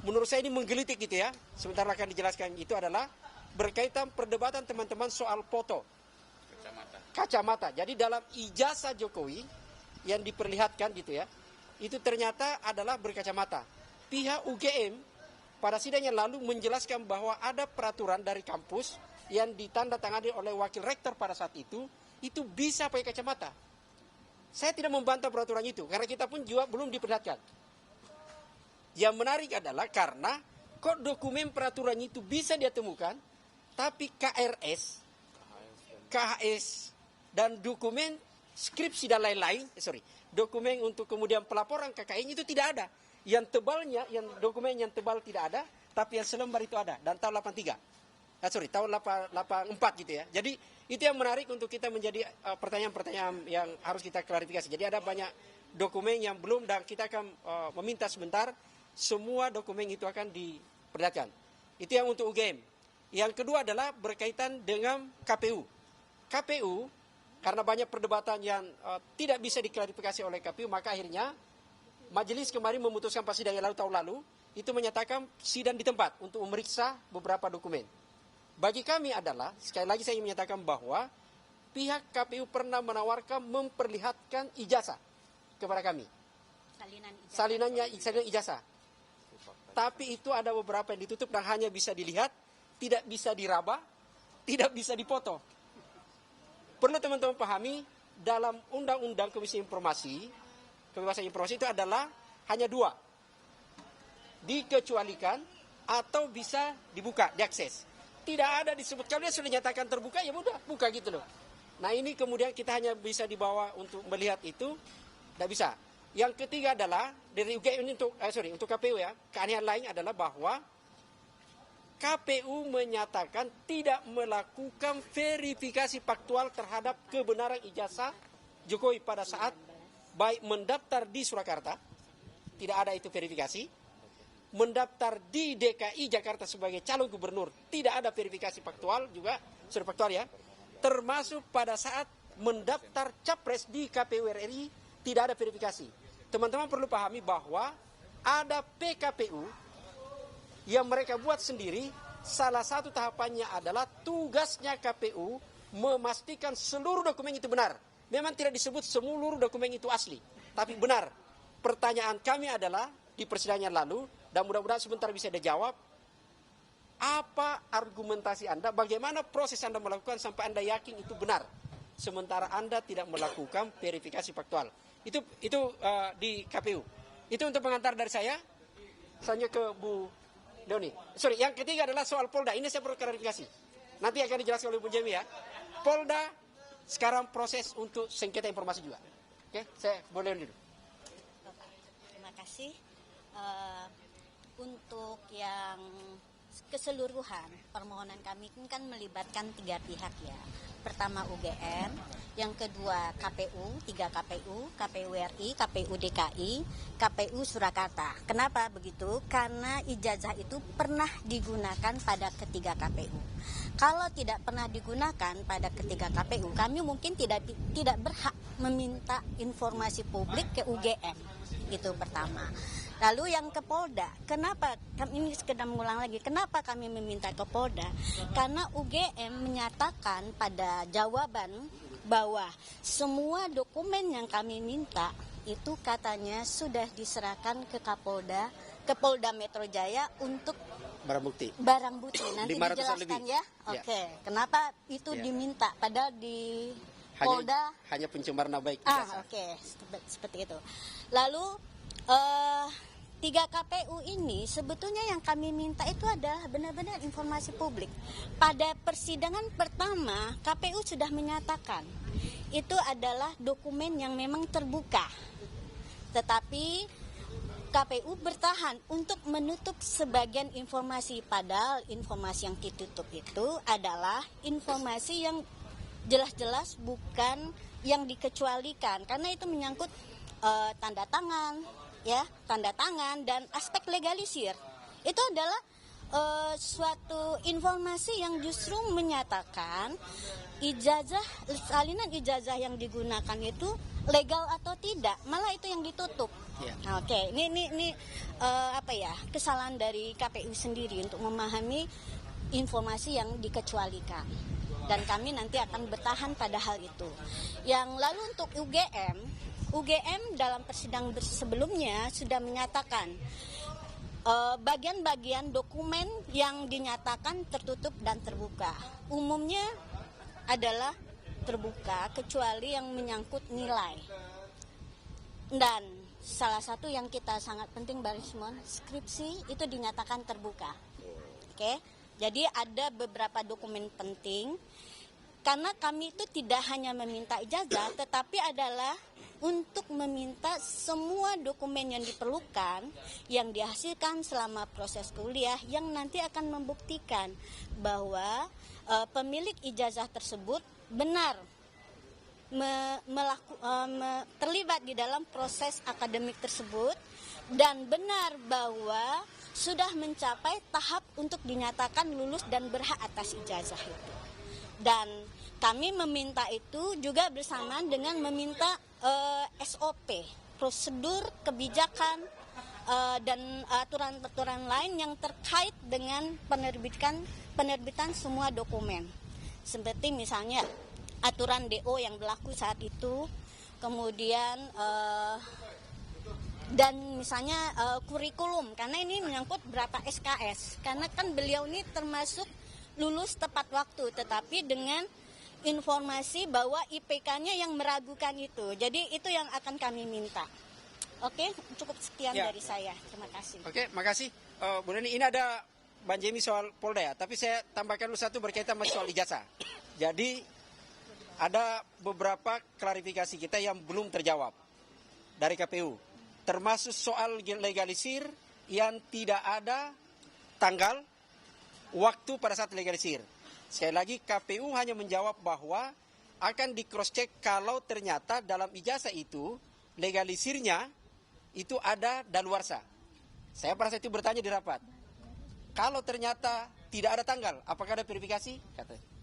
menurut saya ini menggelitik gitu ya. Sebentar akan dijelaskan. Itu adalah berkaitan perdebatan teman-teman soal foto kacamata. Jadi dalam ijazah Jokowi yang diperlihatkan gitu ya, itu ternyata adalah berkacamata. Pihak UGM pada sidang yang lalu menjelaskan bahwa ada peraturan dari kampus yang ditandatangani oleh wakil rektor pada saat itu bisa pakai kacamata. Saya tidak membantah peraturan itu, karena kita pun juga belum diperlihatkan. Yang menarik adalah karena kok dokumen peraturan itu bisa dia temukan, tapi KHS, dan dokumen skripsi dan lain-lain, dokumen untuk kemudian pelaporan KKN itu tidak ada. Yang tebalnya, dokumen yang tebal tidak ada, tapi yang selembar itu ada, dan tahun 83. Tahun 84 gitu ya. Jadi itu yang menarik untuk kita menjadi pertanyaan-pertanyaan yang harus kita klarifikasi. Jadi ada banyak dokumen yang belum, dan kita akan meminta sebentar semua dokumen itu akan diperlihatkan. Itu yang untuk UGM. Yang kedua adalah berkaitan dengan KPU. KPU, karena banyak perdebatan yang tidak bisa diklarifikasi oleh KPU, maka akhirnya majelis kemarin memutuskan pas sidang yang lalu, tahun lalu, itu menyatakan sidang di tempat untuk memeriksa beberapa dokumen. Bagi kami adalah, sekali lagi saya ingin menyatakan bahwa pihak KPU pernah menawarkan memperlihatkan ijazah kepada kami. Salinan ijazah. Tapi itu ada beberapa yang ditutup dan hanya bisa dilihat, tidak bisa diraba, tidak bisa dipoto. Perlu teman-teman pahami, dalam Undang-Undang Kebebasan Informasi itu adalah hanya dua. Dikecualikan atau bisa dibuka, diakses. Tidak ada disebut, kalau dia sudah nyatakan terbuka, ya udah, buka gitu loh. Nah ini kemudian kita hanya bisa dibawa untuk melihat itu, tidak bisa. Yang ketiga adalah, dari UGM ini untuk KPU ya, keanehan lain adalah bahwa KPU menyatakan tidak melakukan verifikasi faktual terhadap kebenaran ijazah Jokowi pada saat baik mendaftar di Surakarta, tidak ada itu verifikasi, mendaftar di DKI Jakarta sebagai calon gubernur, tidak ada verifikasi faktual juga, sudah faktual ya, termasuk pada saat mendaftar capres di KPU RI, tidak ada verifikasi. Teman-teman perlu pahami bahwa ada PKPU yang mereka buat sendiri. Salah satu tahapannya adalah tugasnya KPU memastikan seluruh dokumen itu benar. Memang tidak disebut seluruh dokumen itu asli, tapi benar. Pertanyaan kami adalah di persidangan lalu, dan mudah-mudahan sebentar bisa dijawab, apa argumentasi Anda, bagaimana proses Anda melakukan sampai Anda yakin itu benar, sementara Anda tidak melakukan verifikasi faktual. Itu di KPU. Itu untuk pengantar dari saya. Selanjutnya ke Bu Doni. Yang ketiga adalah soal Polda. Ini saya perlu klarifikasi. Nanti akan dijelaskan oleh Bu Jemi ya. Polda sekarang proses untuk sengketa informasi juga. Oke, saya boleh dulu. Terima kasih. Untuk yang keseluruhan permohonan kami ini kan melibatkan 3 pihak ya. Pertama UGM, yang kedua KPU, 3 KPU, KPU RI, KPU DKI, KPU Surakarta. Kenapa begitu? Karena ijazah itu pernah digunakan pada ketiga KPU. Kalau tidak pernah digunakan pada ketiga KPU, kami mungkin tidak berhak meminta informasi publik ke UGM. Itu pertama. Lalu yang ke Polda, kenapa kami ini sekedar mengulang lagi, kenapa kami meminta ke Polda? Karena UGM menyatakan pada jawaban bahwa semua dokumen yang kami minta itu katanya sudah diserahkan ke Kapolda, ke Polda Metro Jaya untuk barang bukti. Nanti dijelaskan ya. Oke. Kenapa itu diminta padahal di Polda hanya pencemaran nama baik. Oke. Seperti itu. Lalu 3 KPU ini sebetulnya yang kami minta itu adalah benar-benar informasi publik. Pada persidangan pertama, KPU sudah menyatakan itu adalah dokumen yang memang terbuka. Tetapi KPU bertahan untuk menutup sebagian informasi, padahal informasi yang ditutup itu adalah informasi yang jelas-jelas bukan yang dikecualikan, karena itu menyangkut tanda tangan dan aspek legalisir. Itu adalah suatu informasi yang justru menyatakan salinan ijazah yang digunakan itu legal atau tidak, malah itu yang ditutup. Ya. Oke, ini kesalahan dari KPU sendiri untuk memahami informasi yang dikecualikan. Dan kami nanti akan bertahan pada hal itu. Yang lalu untuk UGM dalam persidangan sebelumnya sudah menyatakan bagian-bagian dokumen yang dinyatakan tertutup dan terbuka. Umumnya adalah terbuka kecuali yang menyangkut nilai. Dan salah satu yang kita sangat penting Barismon, skripsi itu dinyatakan terbuka. Oke. Jadi ada beberapa dokumen penting karena kami itu tidak hanya meminta ijazah tetapi adalah untuk meminta semua dokumen yang diperlukan yang dihasilkan selama proses kuliah yang nanti akan membuktikan bahwa pemilik ijazah tersebut benar terlibat di dalam proses akademik tersebut dan benar bahwa sudah mencapai tahap untuk dinyatakan lulus dan berhak atas ijazah itu. Dan kami meminta itu juga bersamaan dengan meminta SOP, prosedur kebijakan dan aturan-aturan lain yang terkait dengan penerbitan semua dokumen. Seperti misalnya aturan DO yang berlaku saat itu, kemudian dan misalnya kurikulum, karena ini menyangkut berapa SKS, karena kan beliau ini termasuk lulus tepat waktu, tetapi dengan informasi bahwa IPK-nya yang meragukan itu. Jadi itu yang akan kami minta. Oke, cukup sekian dari saya. Terima kasih. Oke, makasih. Bu Neni, ini ada Bang Jemi soal Polda ya, tapi saya tambahkan dulu satu berkaitan dengan soal ijazah. Jadi ada beberapa klarifikasi kita yang belum terjawab dari KPU. Termasuk soal legalisir yang tidak ada tanggal waktu pada saat legalisir. Sekali lagi KPU hanya menjawab bahwa akan di cross check kalau ternyata dalam ijazah itu legalisirnya itu ada daluarsa. Saya pada saat itu bertanya di rapat, kalau ternyata tidak ada tanggal, apakah ada verifikasi? Kata.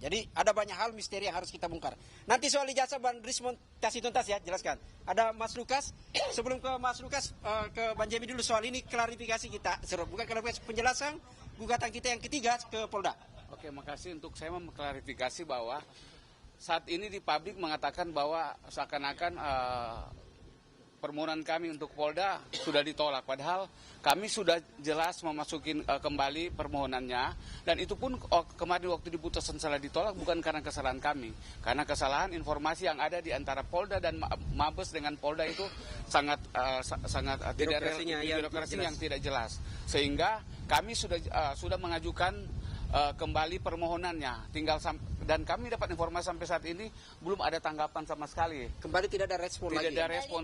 Jadi ada banyak hal misteri yang harus kita bongkar. Nanti soal ijazah Bang Rismon kasih tuntas ya, jelaskan. Ada Mas Lukas, sebelum ke Mas Lukas, ke Bang Jemi dulu soal ini klarifikasi kita. Bukan klarifikasi, penjelasan gugatan kita yang ketiga ke Polda. Oke, makasih untuk saya mengklarifikasi bahwa saat ini di publik mengatakan bahwa seakan-akan permohonan kami untuk Polda sudah ditolak. Padahal kami sudah jelas memasukin kembali permohonannya. Dan itu pun kemarin waktu diputuskan salah ditolak bukan karena kesalahan kami. Karena kesalahan informasi yang ada di antara Polda dan Mabes dengan Polda itu sangat birokrasi yang tidak jelas. Sehingga kami sudah mengajukan kembali permohonannya. Dan kami dapat informasi sampai saat ini belum ada tanggapan sama sekali. Kembali tidak ada respon lagi. Tidak ada respon.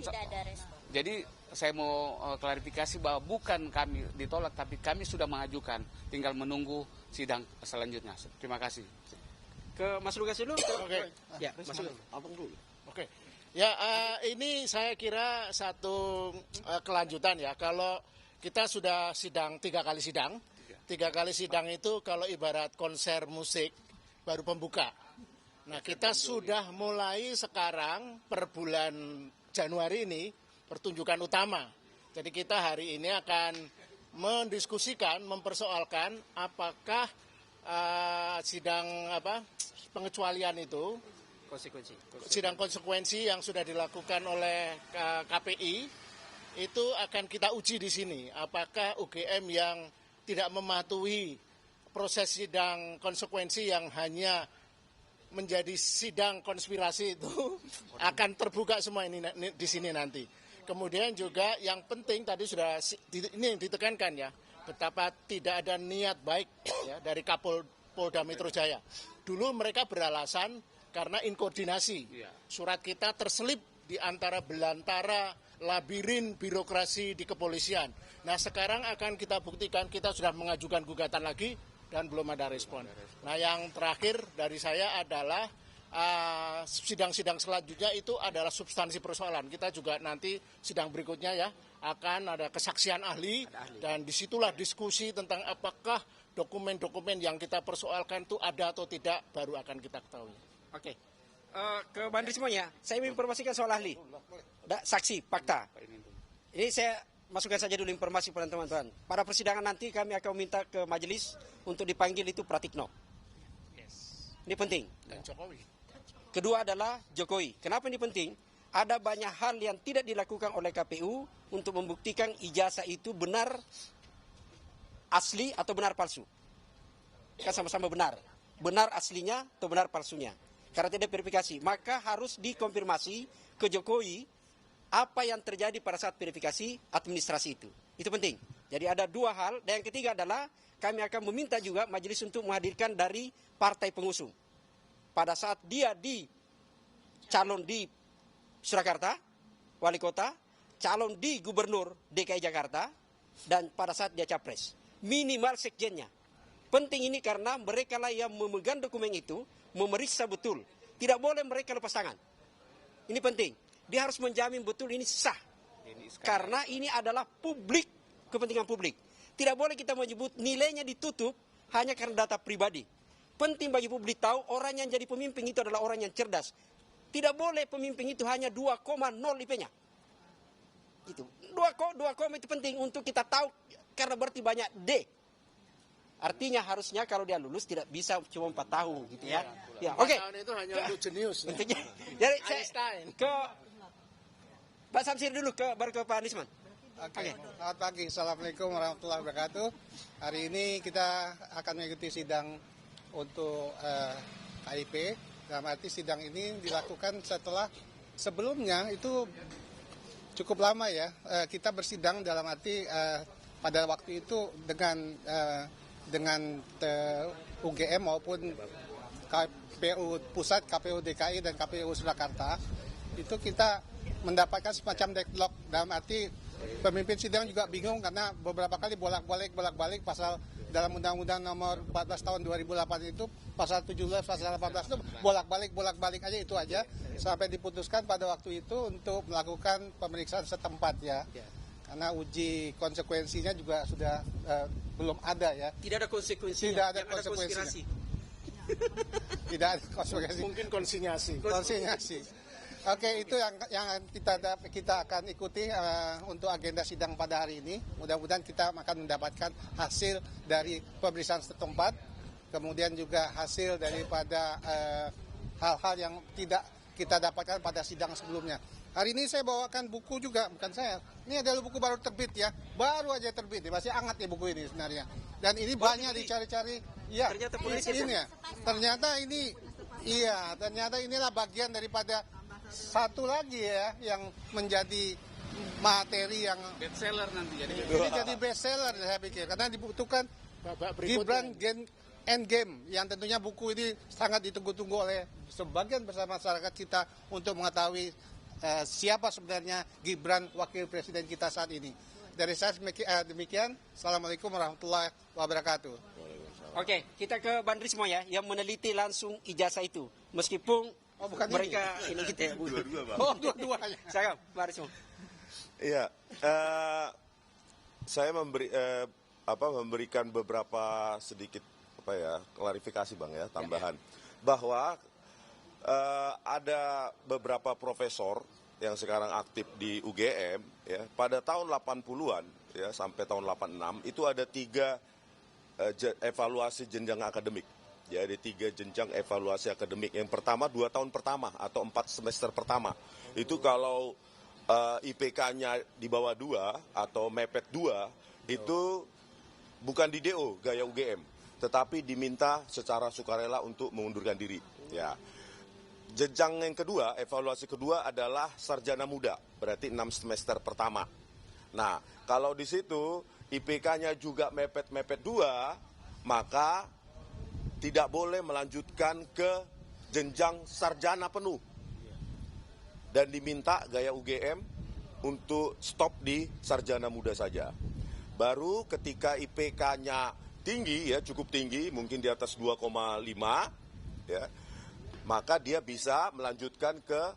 Jadi saya mau klarifikasi bahwa bukan kami ditolak, tapi kami sudah mengajukan. Tinggal menunggu sidang selanjutnya. Terima kasih. Ke Mas Lukas dulu. Oke. Ya, Mas Lukas. Oke. Ya, ini saya kira satu kelanjutan ya. Kalau kita sudah sidang 3 kali sidang. 3 kali sidang itu kalau ibarat konser musik baru pembuka. Nah, kita sudah mulai sekarang per bulan Januari ini pertunjukan utama. Jadi kita hari ini akan mendiskusikan, mempersoalkan apakah sidang pengecualian itu, sidang konsekuensi yang sudah dilakukan oleh KPI itu akan kita uji di sini. Apakah UGM yang tidak mematuhi proses sidang konsekuensi yang hanya menjadi sidang konspirasi itu akan terbuka semua ini di sini nanti. Kemudian juga yang penting tadi sudah ini yang ditekankan ya, betapa tidak ada niat baik ya dari Kapolda Metro Jaya. Dulu mereka beralasan karena inkoordinasi. Surat kita terselip di antara belantara labirin birokrasi di kepolisian. Nah, sekarang akan kita buktikan, kita sudah mengajukan gugatan lagi dan belum ada respon. Nah, yang terakhir dari saya adalah sidang-sidang selanjutnya itu adalah substansi persoalan. Kita juga nanti sidang berikutnya ya akan ada kesaksian ahli dan disitulah diskusi tentang apakah dokumen-dokumen yang kita persoalkan itu ada atau tidak baru akan kita ketahui. Oke. ke bandar semuanya. Saya menginformasikan soal ahli, saksi, fakta. Ini saya masukkan saja dulu informasi pada teman-teman. Pada persidangan nanti kami akan minta ke majelis untuk dipanggil itu Pratikno. Ini penting. Dan Jokowi. Kedua adalah Jokowi. Kenapa ini penting? Ada banyak hal yang tidak dilakukan oleh KPU untuk membuktikan ijazah itu benar asli atau benar palsu. Kan sama-sama benar. Benar aslinya atau benar palsunya. Karena tidak verifikasi, maka harus dikonfirmasi ke Jokowi apa yang terjadi pada saat verifikasi administrasi itu. Itu penting. Jadi ada dua hal. Dan yang ketiga adalah kami akan meminta juga majelis untuk menghadirkan dari partai pengusung. Pada saat dia calon di Surakarta, wali kota, calon di gubernur DKI Jakarta, dan pada saat dia capres. Minimal sekjennya. Penting ini karena mereka lah yang memegang dokumen itu, memeriksa betul. Tidak boleh mereka lepas tangan. Ini penting. Dia harus menjamin betul ini sah. Karena ini adalah publik, kepentingan publik. Tidak boleh kita menyebut nilainya ditutup hanya karena data pribadi. Penting bagi publik tahu orang yang jadi pemimpin itu adalah orang yang cerdas. Tidak boleh pemimpin itu hanya 2,0 IP-nya. Itu 2, itu penting untuk kita tahu karena berarti banyak D. Artinya harusnya kalau dia lulus tidak bisa cuma 4 tahun gitu ya. Ya, oke. Tahun itu hanya untuk jenius. Jadi saya ke Pak Samsir dulu baru ke Pak Anisman. Oke. Selamat pagi. Assalamualaikum warahmatullahi wabarakatuh. Hari ini kita akan mengikuti sidang untuk KIP. Dalam arti sidang ini dilakukan setelah sebelumnya itu cukup lama ya. Kita bersidang dalam arti pada waktu itu dengan UGM maupun KPU Pusat, KPU DKI dan KPU Surakarta. Itu kita mendapatkan semacam deadlock dalam arti pemimpin sidang juga bingung karena beberapa kali bolak-balik pasal dalam Undang-Undang Nomor 14 Tahun 2008 itu pasal 17, pasal 18 itu bolak-balik aja itu aja sampai diputuskan pada waktu itu untuk melakukan pemeriksaan setempat ya. Karena uji konsekuensinya juga sudah belum ada ya. Tidak ada konsekuensinya. Tidak ada konsekuensinya. Tidak ada konsekuensi. Mungkin konsinyasi. Oke, itu yang kita akan ikuti untuk agenda sidang pada hari ini. Mudah-mudahan kita akan mendapatkan hasil dari pemeriksaan setempat, kemudian juga hasil daripada hal-hal yang tidak kita dapatkan pada sidang sebelumnya. Hari ini saya bawakan buku juga, bukan saya. Ini adalah buku baru terbit ya, baru aja terbit, masih hangat ya buku ini sebenarnya. Dan ini banyak dicari-cari. Ya, ternyata inilah bagian daripada satu lagi ya yang menjadi materi yang bestseller nanti jadi bestseller saya pikir karena dibutuhkan Gibran Endgame yang tentunya buku ini sangat ditunggu-tunggu oleh sebagian besar masyarakat kita untuk mengetahui siapa sebenarnya Gibran wakil presiden kita saat ini. Dari saya demikian. Assalamualaikum warahmatullahi wabarakatuh. Oke, kita ke Bandri semua ya yang meneliti langsung ijazah itu meskipun bukan mereka ini kita ya. Dua-dua, Bang. Dua-duanya. Saya mari semua. Iya, saya memberikan beberapa sedikit klarifikasi Bang ya, tambahan bahwa ada beberapa profesor yang sekarang aktif di UGM ya, pada tahun 80-an ya sampai tahun 86 itu ada 3 evaluasi jenjang akademik. Ya, ada 3 jenjang evaluasi akademik. Yang pertama 2 tahun pertama atau 4 semester pertama. Itu kalau IPK-nya di bawah 2 atau mepet 2, itu bukan di DO gaya UGM, tetapi diminta secara sukarela untuk mengundurkan diri. Ya. Jenjang yang kedua, evaluasi kedua adalah sarjana muda, berarti 6 semester pertama. Nah, kalau di situ IPK-nya juga mepet-mepet 2, maka tidak boleh melanjutkan ke jenjang sarjana penuh. Dan diminta gaya UGM untuk stop di sarjana muda saja. Baru ketika IPK-nya tinggi, ya cukup tinggi, mungkin di atas 2,5, ya, maka dia bisa melanjutkan ke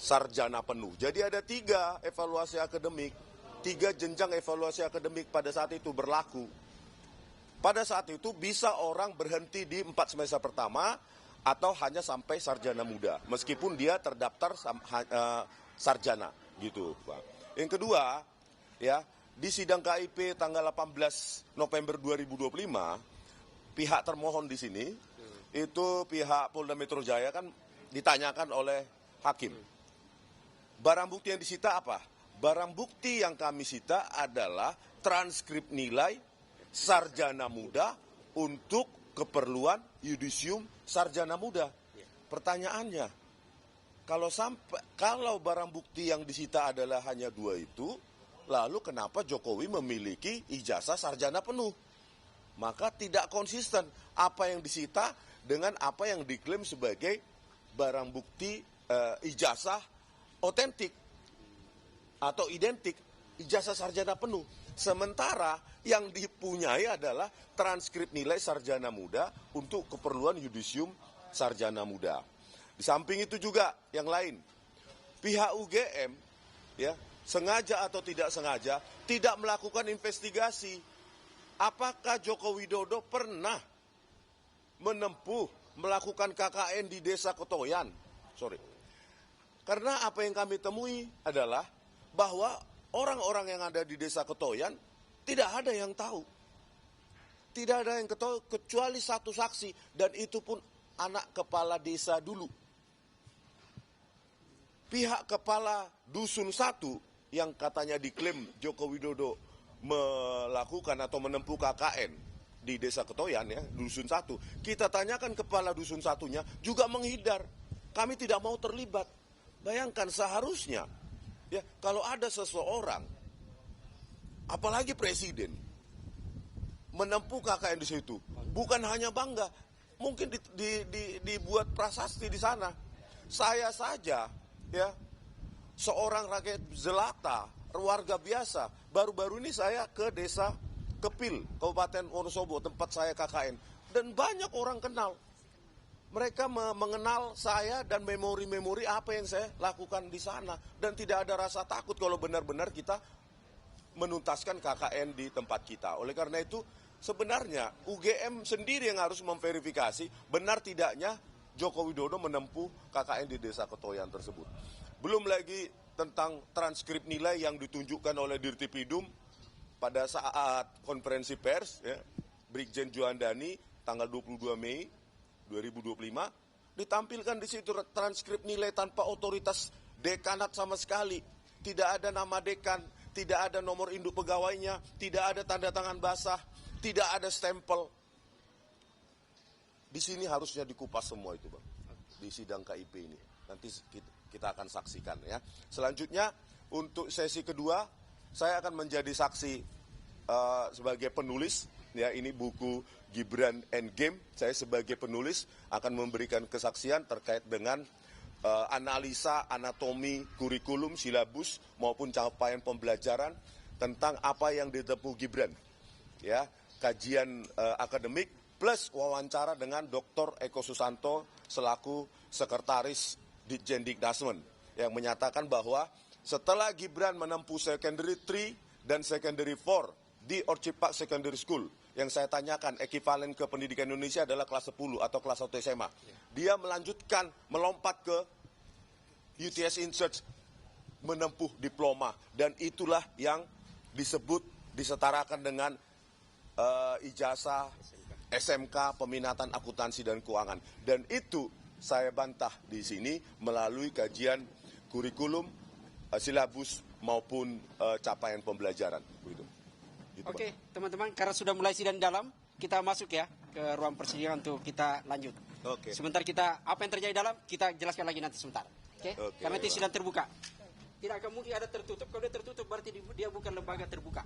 sarjana penuh. Jadi ada 3 evaluasi akademik, 3 jenjang evaluasi akademik pada saat itu berlaku. Pada saat itu bisa orang berhenti di 4 semester pertama atau hanya sampai sarjana muda, meskipun dia terdaftar sarjana gitu, Pak. Yang kedua, ya, di sidang KIP tanggal 18 November 2025, pihak termohon di sini itu pihak Polda Metro Jaya kan ditanyakan oleh hakim. Barang bukti yang disita apa? Barang bukti yang kami sita adalah transkrip nilai sarjana muda untuk keperluan yudisium sarjana muda. Pertanyaannya, kalau barang bukti yang disita adalah hanya 2 itu, lalu kenapa Jokowi memiliki ijazah sarjana penuh? Maka tidak konsisten apa yang disita dengan apa yang diklaim sebagai barang bukti ijazah otentik atau identik ijazah sarjana penuh. Sementara yang dipunyai adalah transkrip nilai sarjana muda untuk keperluan yudisium sarjana muda. Di samping itu juga yang lain, pihak UGM ya sengaja atau tidak sengaja tidak melakukan investigasi. Apakah Joko Widodo pernah melakukan KKN di Desa Ketoyan? Karena apa yang kami temui adalah bahwa orang-orang yang ada di Desa Ketoyan tidak ada yang tahu. Tidak ada yang tahu kecuali satu saksi, dan itu pun anak kepala desa dulu. Pihak kepala dusun 1 yang katanya diklaim Joko Widodo melakukan atau menempuh KKN di Desa Ketoyan ya, dusun 1. Kita tanyakan kepala dusun 1-nya juga menghindar. Kami tidak mau terlibat. Bayangkan seharusnya ya kalau ada seseorang, apalagi presiden, menempuh KKN di situ, bukan hanya bangga, mungkin dibuat prasasti di sana. Saya saja ya seorang rakyat jelata, warga biasa, baru-baru ini saya ke Desa Kepil, Kabupaten Wonosobo, tempat saya KKN, dan banyak orang kenal. Mereka mengenal saya dan memori-memori apa yang saya lakukan di sana. Dan tidak ada rasa takut kalau benar-benar kita menuntaskan KKN di tempat kita. Oleh karena itu, sebenarnya UGM sendiri yang harus memverifikasi benar tidaknya Joko Widodo menempuh KKN di Desa Ketoyan tersebut. Belum lagi tentang transkrip nilai yang ditunjukkan oleh Dirtipidum pada saat konferensi pers, ya, Brigjen Juandani tanggal 22 Mei 2025, ditampilkan di situ transkrip nilai tanpa otoritas dekanat sama sekali. Tidak ada nama dekan, tidak ada nomor induk pegawainya, tidak ada tanda tangan basah, tidak ada stempel. Di sini harusnya dikupas semua itu, Bang, di sidang KIP ini. Nanti kita akan saksikan ya. Selanjutnya untuk sesi kedua, saya akan menjadi saksi sebagai penulis. Ya, ini buku Gibran Endgame. Saya sebagai penulis akan memberikan kesaksian terkait dengan analisa anatomi kurikulum, silabus maupun capaian pembelajaran tentang apa yang ditempuh Gibran. Ya, kajian akademik plus wawancara dengan Dr. Eko Susanto selaku sekretaris Ditjen Dikdasmen yang menyatakan bahwa setelah Gibran menempuh secondary 3 dan secondary 4 di Orchid Park Secondary School, yang saya tanyakan ekivalen ke pendidikan Indonesia adalah kelas 10 atau kelas 1 SMA. Dia melanjutkan, melompat ke UTS Insearch, menempuh diploma. Dan itulah yang disetarakan dengan ijazah SMK Peminatan Akuntansi dan Keuangan. Dan itu saya bantah di sini melalui kajian kurikulum, silabus maupun capaian pembelajaran. Begitu. Gitu, Oke, teman-teman, karena sudah mulai sidang dalam, kita masuk ya ke ruang persidangan untuk kita lanjut. Oke. Sebentar apa yang terjadi dalam, kita jelaskan lagi nanti sebentar. Oke? Karena nanti sidang terbuka. Tidak akan mungkin ada tertutup. Kalau dia tertutup berarti dia bukan lembaga terbuka.